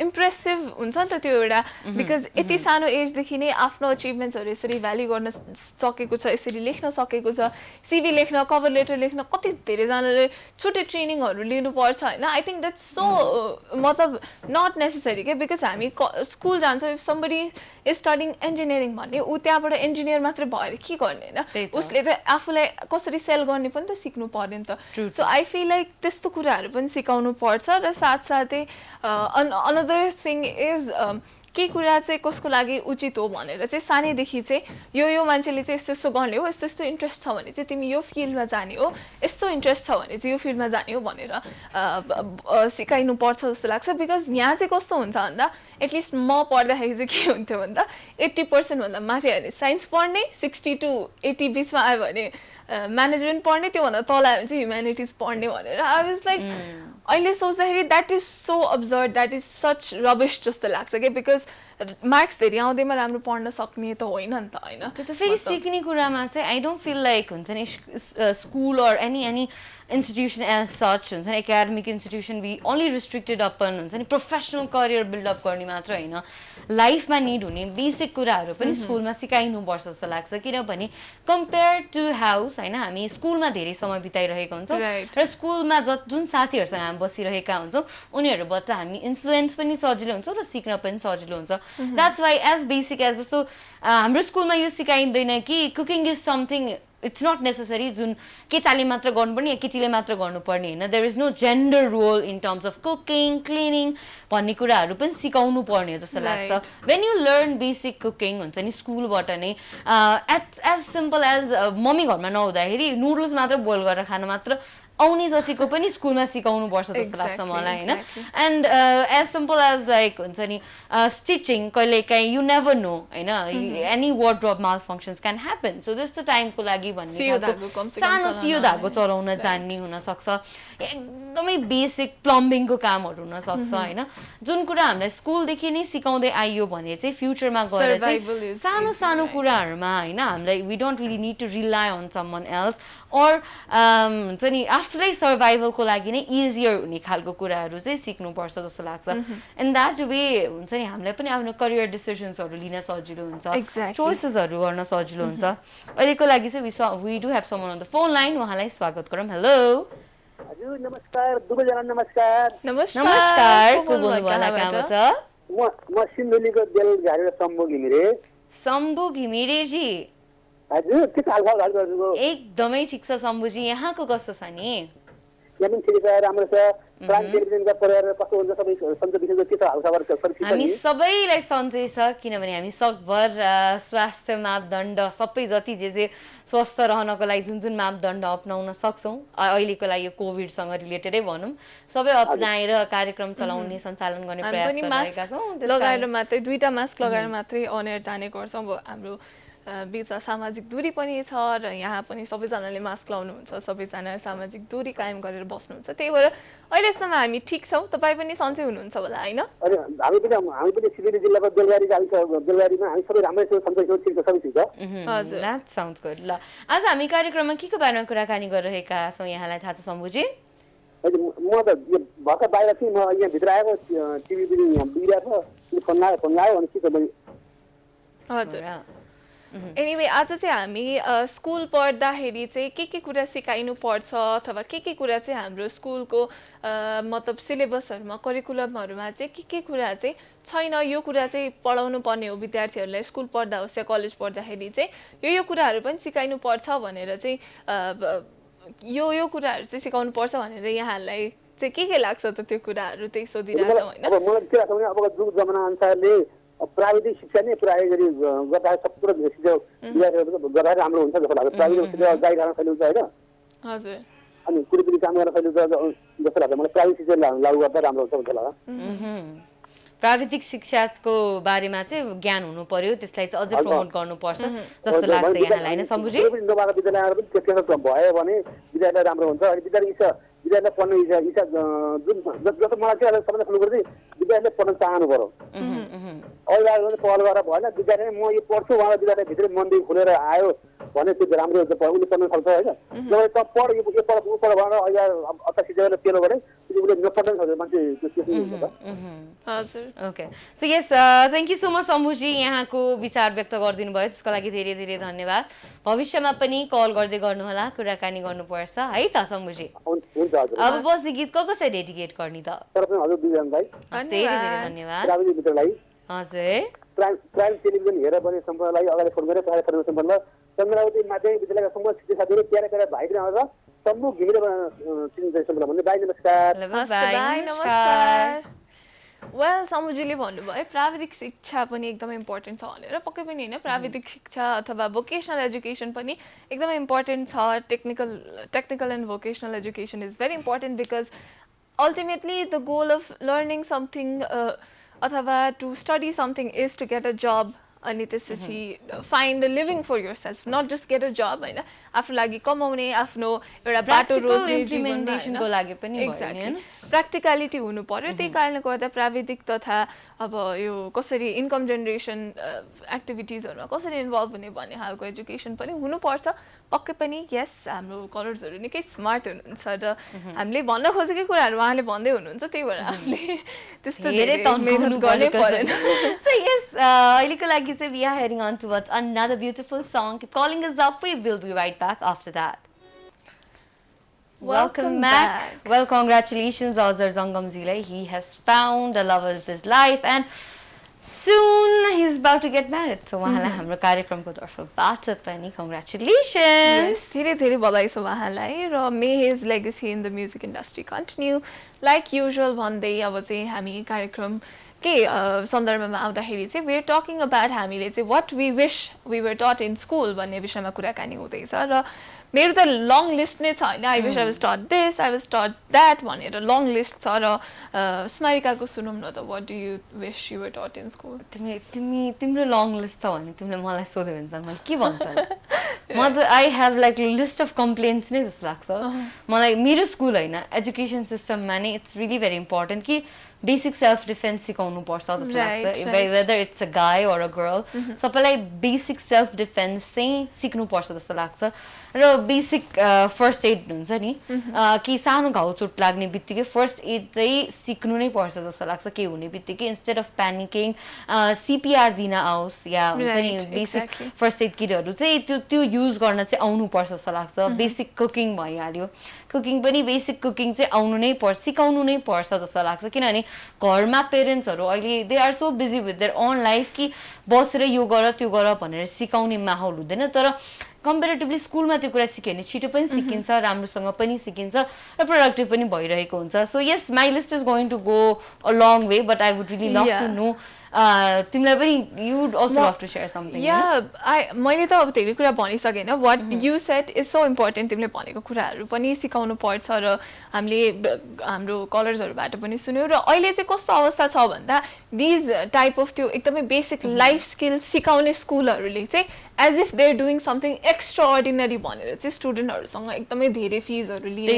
इम्प्रेसिभ हुन्छ नि त त्यो एउटा बिकज यति सानो एजदेखि नै आफ्नो अचिभमेन्ट्सहरू यसरी भ्याल्यु गर्न सकेको छ यसरी लेख्न सकेको छ सिभी लेख्न कभर लेटर लेख्न कति धेरैजनाले छुट्टै ट्रेनिङहरू लिनुपर्छ होइन आई थिङ्क द्याट्स सो मतलब नट नेसेसरी के बिकज हामी स्कुल जान्छौँ if somebody is studying engineering भन्ने ऊ त्यहाँबाट इन्जिनियर मात्रै भएर के गर्ने होइन उसले त आफूलाई कसरी सेल गर्ने पनि त सिक्नु पर्यो नि त सो आई फिल लाइक त्यस्तो कुराहरू पनि सिकाउनु पर्छ र साथसाथै अनदर थिङ इज के कुरा चाहिँ कसको लागि उचित हो भनेर चाहिँ सानैदेखि चाहिँ यो मान्छेले चाहिँ यस्तो यस्तो गर्ने हो यस्तो यस्तो इन्ट्रेस्ट छ भने चाहिँ तिमी यो फिल्डमा जाने हो यस्तो इन्ट्रेस्ट छ भने चाहिँ यो फिल्डमा जाने हो भनेर सिकाइनु पर्छ जस्तो लाग्छ बिकज यहाँ चाहिँ कस्तो हुन्छ भन्दा एटलिस्ट म पढ्दाखेरि चाहिँ के हुन्थ्यो भन्दा 80% भन्दा माथि आयो भने साइन्स पढ्ने 60 to 80 बिचमा आयो भने म्यानेजमेन्ट पढ्ने त्योभन्दा तल आयो भने चाहिँ ह्युम्यानिटिज पढ्ने भनेर आई वाज लाइक अहिले सोच्दाखेरि that is so absurd that is such rubbish जस्तो लाग्छ क्या बिकज मार्क्स धेरै आउँदैमा राम्रो पढ्न सक्ने त होइन नि त होइन त्यो त फेरि सिक्ने कुरामा चाहिँ आई डोन्ट फिल लाइक हुन्छ नि school or any institution as such हुन्छ नि academic institution be only restricted upon हुन्छ नि प्रोफेसनल करियर बिल्डअप गर्ने मात्र होइन लाइफमा निड हुने बेसिक कुराहरू पनि स्कुलमा सिकाइनुपर्छ जस्तो लाग्छ किनभने कम्पेयर टु हाउस होइन हामी स्कुलमा धेरै समय बिताइरहेका हुन्छौँ र स्कुलमा जुन साथीहरूसँग हामी बसिरहेका हुन्छौँ उनीहरूबाट हामी इन्फ्लुएन्स पनि सजिलो हुन्छ र सिक्न पनि सजिलो हुन्छ that's why as basic as जस्तो हाम्रो स्कुलमा यो सिकाइँदैन कि cooking is something it's not necessary जुन केटाले मात्र गर्नुपर्ने या केटीले मात्र गर्नुपर्ने होइन there is no gender role in terms of cooking cleaning भन्ने कुराहरू पनि सिकाउनु पर्ने जस्तो लाग्छ when you learn basic cooking हुन्छ नि स्कुलबाट नै एज सिम्पल एज मम्मी घरमा नहुँदाखेरि नुडल्स मात्र बोइल गरेर खान मात्र आउने जतिको पनि स्कुलमा सिकाउनु पर्छ जस्तो लाग्छ मलाई होइन and as simple as like हुन्छ नि स्टिचिङ कहिले काहीँ यु नेभर नो होइन any wardrobe malfunctions can happen so त्यस्तो टाइमको लागि भन्ने सानो सियो धागो चलाउन जान्ने हुनसक्छ एकदमै बेसिक प्लम्बिङको कामहरू हुनसक्छ होइन जुन कुरा हामीलाई स्कुलदेखि नै सिकाउँदै आइयो भने चाहिँ फ्युचरमा गएर चाहिँ सानो सानो कुराहरूमा होइन हामीलाई we don't really need to rely on someone else or हुन्छ नि आफूलाई सर्भाइभलको लागि नै इजियर हुने खालको कुराहरू चाहिँ सिक्नुपर्छ जस्तो लाग्छ एन्ड द्याट वे हुन्छ नि हामीलाई पनि आफ्नो करियर डिसिजन्सहरू लिन सजिलो हुन्छ चोइसेसहरू गर्न सजिलो हुन्छ अहिलेको लागि चाहिँ we do have someone on the phone line उहाँलाई स्वागत गरौँ हेलो हजुर नमस्कार दुवैजना नमस्कार नमस्कार को बोल्नुभयो कहाँबाट म सिन्धुलीको बेलघारी शम्भु घिमिरे शम्भु घिमिरेजी हजुर के हालखबर हजुरको एकदमै ठिक छ शम्भुजी यहाँको कस्तो छ नि यहाँ पनि ठिक छ राम्रो छ टेलिभिजनका परिवार कस्तो हुन्छ सबै सन्चो विषयको के छ हालखबर हामी सबैलाई सन्चै छ किनभने हामी सकभर स्वास्थ्य मापदण्ड सबै जति जे स्वस्थ रहनको लागि जुन जुन मापदण्ड अपनाउन सक्छौँ अहिलेको लागि यो कोभिडसँग रिलेटेडै भनौँ सबै अपनाएर कार्यक्रम चलाउने सञ्चालन गर्ने प्रयास गरिरहेका छौँ लगाएर मात्रै 2टा मास्क लगाएर मात्रै अन एयर जाने गर्छौँ अब हाम्रो बीच सामाजिक दूरी पनि छ र यहाँ पनि सबैजनाले मास्क लाउनुहुन्छ, सबैजना सामाजिक दूरी कायम गरेर बस्नुहुन्छ। त्यही भएर अहिलेसम्म हामी ठिक छौँ। तपाईँ पनि सन्चै हुनुहुन्छ होला होइन? अनि हामी पनि सिलगढी जिल्लाको बेलबारी बेलबारीमा हामी सबै राम्रै छौँ, सन्चै छौँ, ठिक छ, सबै ठिक छ। हजुर, द्याट साउन्ड्स गुड। ल आज हामी कार्यक्रममा के को बारेमा कुराकानी गरिरहेका छौँ यहाँलाई थाहा छ शम्भुजी? म त भर्खर बाहिर थिएँ, म यहाँ भित्र आएको, टिभी पनि यहाँ बिग्रिएको छ, फोन लाग्यो अनि के त हजुर। एनिवे आज चाहिँ हामी स्कुल पढ्दाखेरि चाहिँ के कुरा सिकाइनु पर्छ अथवा के कुरा चाहिँ हाम्रो स्कुलको मतलब सिलेबसहरूमा करिकुलमहरूमा चाहिँ के कुरा चाहिँ छैन, यो कुरा चाहिँ पढाउनु पर्ने हो विद्यार्थीहरूलाई स्कुल पढ्दा होस् या कलेज पढ्दाखेरि चाहिँ यो कुराहरू पनि सिकाइनु पर्छ भनेर चाहिँ यो कुराहरू चाहिँ सिकाउनु पर्छ भनेर यहाँहरूलाई चाहिँ के लाग्छ त? त्यो कुराहरू त्यही सोधिरहेको छौँ होइन? अब मलाई के लाग्छ भने अब जुग जमाना अनुसारले प्राविधिक शिक्षा नै प्राय गरी गर्दा सब कुरा शिक्षा विद्यार्थीहरू गर्दा राम्रो हुन्छ जस्तो लाग्छ। प्राविधिक शिक्षा गाइड गर्न सजिलो हुन्छ होइन? हजुर। अनि कुनै पनि काम गर्न सजिलो जस्तो लाग्छ मलाई। प्राविधिक शिक्षा लागू गर्दा राम्रो हुन्छ जस्तो लाग्छ। प्राविधिक शिक्षाको बारेमा चाहिँ ज्ञान हुनु पर्यो, त्यसलाई चाहिँ अझै प्रमोट गर्नुपर्छ जस्तो लाग्छ यहाँलाई होइन शम्भुजी? विद्यालयमा पनि त्यस्तो भयो भने विद्यालय राम्रो हुन्छ। अनि विद्यालय पढ्ने इच्छा जुन जस्तो मलाई चाहिँ सबैभन्दा ठुलो कुरो चाहिँ विद्यालय पढ्न चाहनु पर्यो। अभिभावकले पहल गरेर भएन, विद्यालय म यो पढ्छु, उहाँलाई विद्यालयभित्रै मनदेखि खुलेर आयो भने त्यो राम्रो हुन्छ, उसले पढ्न सक्छ होइन? जब त पढ यो पढ ऊ पढ भनेर अहिले अत्ता शिक्षकले पेलो भने उसले नपढ्न सक्छ मान्छे त्यस्तो हुन्छ। हजुर। Okay, so yes thank you so much Shambhuji, यहाँको विचार व्यक्त गरिदिनु भयो, त्यसको लागि धेरै धेरै धन्यवाद। भविष्यमा पनि कल गर्दै गर्नुहोला, कुराकानी गर्नुपर्छ है त शम्भुजी? अब बस्ने गीत कसै डेडिकेट गर्ने त? धेरै धेरै धन्यवाद। हजुर। प्राइम टेलिभिजन हेरेर पनि सम्पूर्णलाई अगाडि फोन गरेर प्राय फोन सम्पूर्ण चन्द्रावती माध्यमिक विद्यालयका सम्पूर्ण शिक्षक साथीहरू प्यारा प्यारा भाइ बहिनीहरू सम्पूर्ण घिमिरे चिनिन्छ सम्पूर्ण भन्ने बाई नमस्कार। नमस्कार। वेल शम्भुजीले भन्नुभयो प्राविधिक शिक्षा पनि एकदमै इम्पोर्टेन्ट छ भनेर। पक्कै पनि होइन, प्राविधिक शिक्षा अथवा भोकेसनल एजुकेसन पनि एकदमै इम्पोर्टेन्ट छ। Technical and vocational education is very important because ultimately the goal of learning something अथवा to study something is to get a job अनि त्यसपछि find a living for yourself, not just get a job होइन, आफ्नो लागि कमाउने, आफ्नो एउटा बाटो रोज्ने इम्प्लिमेन्टेसनको लागि पनि एक्ज्याक्टली प्र्याक्टिकलिटी हुनु पर्यो। त्यही कारणले गर्दा प्राविधिक तथा अब यो कसरी इन्कम जेनेरेसन एक्टिभिटिजहरूमा कसरी इन्भल्भ हुने भन्ने खालको एजुकेसन पनि हुनुपर्छ। पक्कै पनि यस, हाम्रो कलर्सहरू निकै स्मार्ट हुनुहुन्छ र हामीले भन्न खोजेकै कुराहरू उहाँले भन्दै हुनुहुन्छ, त्यही भएर हामीले त्यस्तो धेरै मेहनत गर्नै परेन। So yes, अहिलेको लागि चाहिँ we are heading on towards another beautiful song. Keep calling us up. We will be right back after that. Welcome back. Well, congratulations Azhar Zangamjilai. He has found the love of his life and soon he's about to get married. So उहाँलाई हाम्रो कार्यक्रमको तर्फबाट पनि congratulations. Yes, धेरै धेरै बधाई छ उहाँलाई र may his legacy in the music industry continue. Like usual भन्दै अब चाहिँ हामी कार्यक्रम के सन्दर्भमा आउँदाखेरि चाहिँ we are talking about हामीले चाहिँ what we wish we were taught in school भन्ने विषयमा कुराकानी हुँदैछ र मेरो त लङ लिस्ट नै छ होइन। I wish I was taught this, I was taught that भनेर लङ लिस्ट छ र स्मारिकाको सुनौँ न त, what do you wish you were taught in school? तिम्रो लङ लिस्ट छ भने तिमीले मलाई सोध्यो भने चाहिँ मैले के भन्छ? म त I have like list of complaints नै जस्तो लाग्छ मलाई। मेरो स्कुल होइन, एजुकेसन सिस्टममा नै इट्स रियली भेरी इम्पोर्टेन्ट कि बेसिक सेल्फ डिफेन्स सिकाउनु पर्छ जस्तो लाग्छ। वेदर इट्स अ गाई अर अ गर्ल, सबैलाई बेसिक सेल्फ डिफेन्स चाहिँ सिक्नुपर्छ जस्तो लाग्छ। र बेसिक फर्स्ट एड हुन्छ नि, कि सानो घाउ चोट लाग्ने बित्तिकै फर्स्ट एड चाहिँ सिक्नु नै पर्छ जस्तो लाग्छ। के हुने बित्तिकै इन्स्टेड अफ प्यानिकिङ सिपिआर दिन आओस् या हुन्छ नि बेसिक फर्स्ट एड किटहरू चाहिँ त्यो युज गर्न चाहिँ आउनुपर्छ जस्तो लाग्छ। बेसिक कुकिङ भइहाल्यो, कुकिङ पनि बेसिक कुकिङ चाहिँ आउनु नै पर्छ, सिकाउनु नै पर्छ जस्तो लाग्छ। किनभने घरमा पेरेन्ट्सहरू अहिले they are so busy with their own life कि बसेर यो गर त्यो गर भनेर सिकाउने माहौल हुँदैन। तर कम्पेरेटिभली स्कुलमा त्यो कुरा सिक्यो भने छिटो पनि सिकिन्छ, राम्रोसँग पनि सिकिन्छ र प्रोडक्टिभ पनि भइरहेको हुन्छ। So yes, my list is going to go a long way, but I would really love to know तिमीलाई पनि you would also love to share something. या मैले त अब धेरै कुरा भनिसकेँ होइन। What you said is so important. तिमीले भनेको कुराहरू पनि सिकाउनु पर्छ र हामीले हाम्रो कलर्सहरूबाट पनि सुन्यौँ। र अहिले चाहिँ कस्तो अवस्था छ भन्दा दिज टाइप अफ त्यो एकदमै बेसिक लाइफ स्किल सिकाउने स्कुलहरूले चाहिँ as if they are doing something extraordinary भनेर चाहिँ स्टुडेन्टहरूसँग एकदमै धेरै फिजहरू लिने,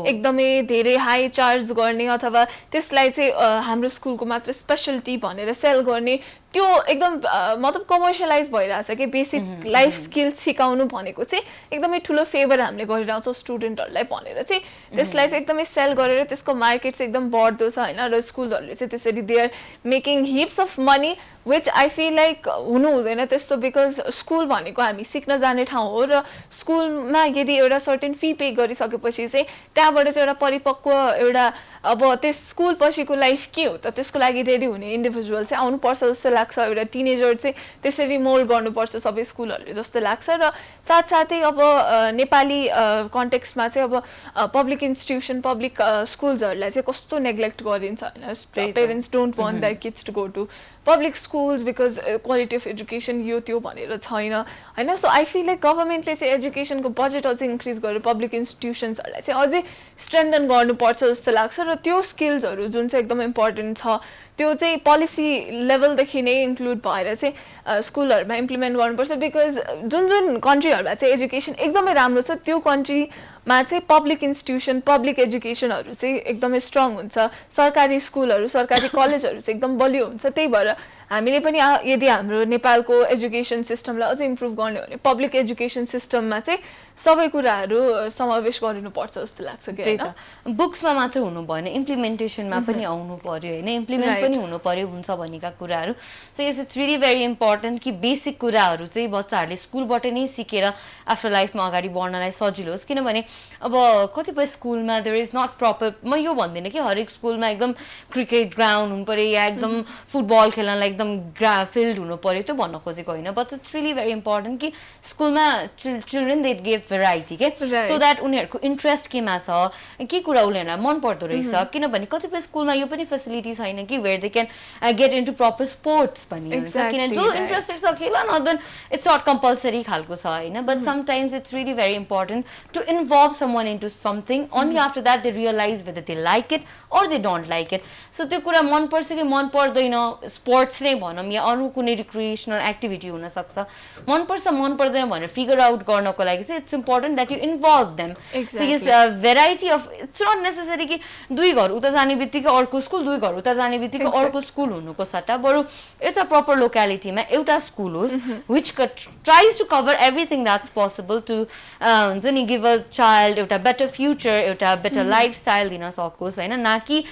एकदमै धेरै हाई चार्ज गर्ने अथवा त्यसलाई चाहिँ हाम्रो स्कुलको मात्र स्पेसलिटी भनेर सेल गर्ने, त्यो एकदम मतलब कमर्सियलाइज भइरहेछ कि बेसिक लाइफ स्किल सिकाउनु भनेको चाहिँ एकदमै ठुलो फेभर हामीले गरिरहेछौँ स्टुडेन्टहरूलाई भनेर चाहिँ त्यसलाई चाहिँ एकदमै सेल गरेर त्यसको मार्केट चाहिँ एकदम बढ्दो छ होइन, र स्कुलहरूले चाहिँ त्यसरी they are making heaps of money which I feel like हुनु हुँदैन त्यस्तो, बिकज स्कुल भनेको हामी सिक्न जाने ठाउँ हो र स्कुलमा यदि एउटा सर्टेन फी पे गरिसकेपछि चाहिँ त्यहाँबाट चाहिँ एउटा परिपक्व एउटा अब त्यस स्कुल पछिको लाइफ के हो त त्यसको लागि रेडी हुने इन्डिभिजुअल चाहिँ आउनुपर्छ जस्तो लाग्छ। एउटा टिनेजर चाहिँ त्यसरी मोल्ड गर्नुपर्छ सबै स्कुलहरूले जस्तो लाग्छ। र साथसाथै अब नेपाली कन्टेक्स्टमा चाहिँ अब पब्लिक इन्स्टिट्युसन पब्लिक स्कुल्सहरूलाई चाहिँ कस्तो नेग्लेक्ट गरिन्छ होइन, parents don't want their kids to go to public schools because quality of education यो त्यो भनेर छैन होइन। सो आई फिल लाइक गभर्मेन्टले चाहिँ एजुकेसनको बजेट अझै इन्क्रिज गरेर पब्लिक इन्स्टिट्युसन्सहरूलाई चाहिँ अझै स्ट्रेन्थन गर्नुपर्छ जस्तो लाग्छ। र त्यो स्किल्सहरू जुन चाहिँ एकदम इम्पोर्टेन्ट छ त्यो चाहिँ पोलिसी लेभलदेखि नै इन्क्लुड भएर चाहिँ स्कुलहरूमा इम्प्लिमेन्ट गर्नुपर्छ, बिकज जुन जुन कन्ट्रीहरूमा चाहिँ एजुकेसन एकदमै राम्रो छ त्यो कन्ट्रीमा चाहिँ पब्लिक इन्स्टिट्युसन पब्लिक एजुकेसनहरू चाहिँ एकदमै स्ट्रङ हुन्छ, सरकारी स्कुलहरू सरकारी कलेजहरू चाहिँ एकदम बलियो हुन्छ। त्यही भएर हामीले पनि यदि हाम्रो नेपालको एजुकेसन सिस्टमलाई अझै इम्प्रुभ गर्ने हो भने पब्लिक एजुकेसन सिस्टममा चाहिँ सबै कुराहरू समावेश गरिनुपर्छ जस्तो लाग्छ कि हैन। बुक्समा मात्र हुनु भएन, इम्प्लिमेन्टेसनमा पनि आउनु पर्यो हैन, इम्प्लिमेन्ट पनि हुनु पर्यो हुन्छ भनेका कुराहरू। So yes it's really very important कि बेसिक कुराहरू चाहिँ बच्चाहरूले स्कुलबाट नै सिकेर आफ्टर लाइफमा अगाडि बढ्नलाई सजिलो होस्। किनभने अब कतिपय स्कुलमा देयर इज नट प्रपर, म यो भन्दिनँ कि हरेक स्कुलमा एकदम क्रिकेट ग्राउन्ड हुनु पर्यो या एकदम फुटबल खेल्नलाई एकदम फिल्ड हुनु पर्यो त्यो भन्न खोजेको होइन, but it's really very important कि स्कुलमा चिल्ड्रेन दे गिभ भेराइटी के, सो द्याट उनीहरूको इन्ट्रेस्ट केमा छ, के कुरा उनीहरूलाई मन पर्दो रहेछ। किनभने कतिपय स्कुलमा यो पनि फेसिलिटी छैन कि where they can get into proper sports भन्ने हुन्छ, किन जो इन्ट्रेस्टेड छ खेल न देन इट्स नट कम्पलसरी खालको छ होइन। But sometimes it's really very important to involve someone into something, only after that they realise whether they like it or they don't like it. So त्यो कुरा मनपर्छ कि मन पर्दैन, स्पोर्ट्स नै भनौँ या अरू कुनै रिक्रिएसनल एक्टिभिटी हुनसक्छ, मनपर्छ मन पर्दैन भनेर फिगर आउट गर्नको लागि चाहिँ it's important that you involve them. So yes variety of it's not necessary कि दुई घर उता जाने बित्तिकै अर्को स्कुल, दुई घर उता जाने बित्तिकै अर्को स्कुल हुनुको सट्टा बरु एउटा प्रपर लोक्यालिटीमा एउटा स्कुल होस् which tries to cover everything that's possible to हुन्छ नि गिभ अ चाइल्ड एउटा बेटर फ्युचर, एउटा बेटर लाइफस्टाइल दिन सकोस् होइन, न कि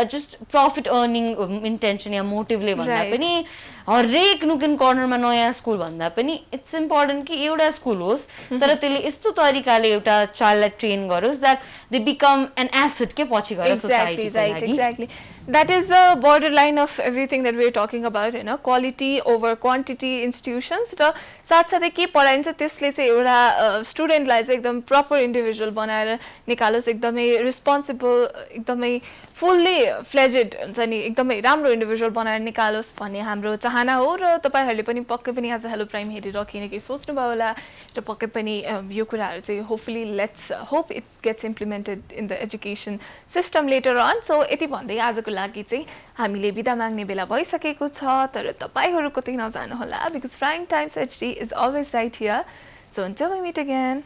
जस्ट प्रफिट अर्निङ इन्टेन्सन या मोटिभले भन्दा पनि हरेक नुकिन कर्नरमा नयाँ स्कुल भन्दा पनि इट्स इम्पोर्टेन्ट कि एउटा स्कुल होस् तर त्यसले यस्तो तरिकाले एउटा चाइल्डलाई ट्रेन गरोस् that they become an asset के पछि गएर सोसाइटीको लागि। Exactly. That is the borderline of everything that we are talking about, you know, quality over quantity institutions. र साथसाथै के पढाइन्छ त्यसले चाहिँ एउटा स्टुडेन्टलाई चाहिँ एकदम प्रपर इन्डिभिजुअल बनाएर निकालोस्, एकदमै रिस्पोन्सिबल एकदमै फुल्ली फ्लेजेड हुन्छ नि एकदमै राम्रो इन्डिभिजुअल बनाएर निकालोस् भन्ने हाम्रो चाहना हो। र तपाईँहरूले पनि पक्कै पनि आज हेलो प्राइम हेरेर किन केही सोच्नुभयो होला र पक्कै पनि यो कुराहरू चाहिँ hopefully let's hope it gets implemented in the education system later on. So यति भन्दै आजको लागि चाहिँ हामीले बिदा माग्ने बेला भइसकेको छ, तर तपाईँहरू कतै नजानुहोला because prime times HD is always right here. So until we meet again,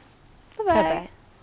bye-bye.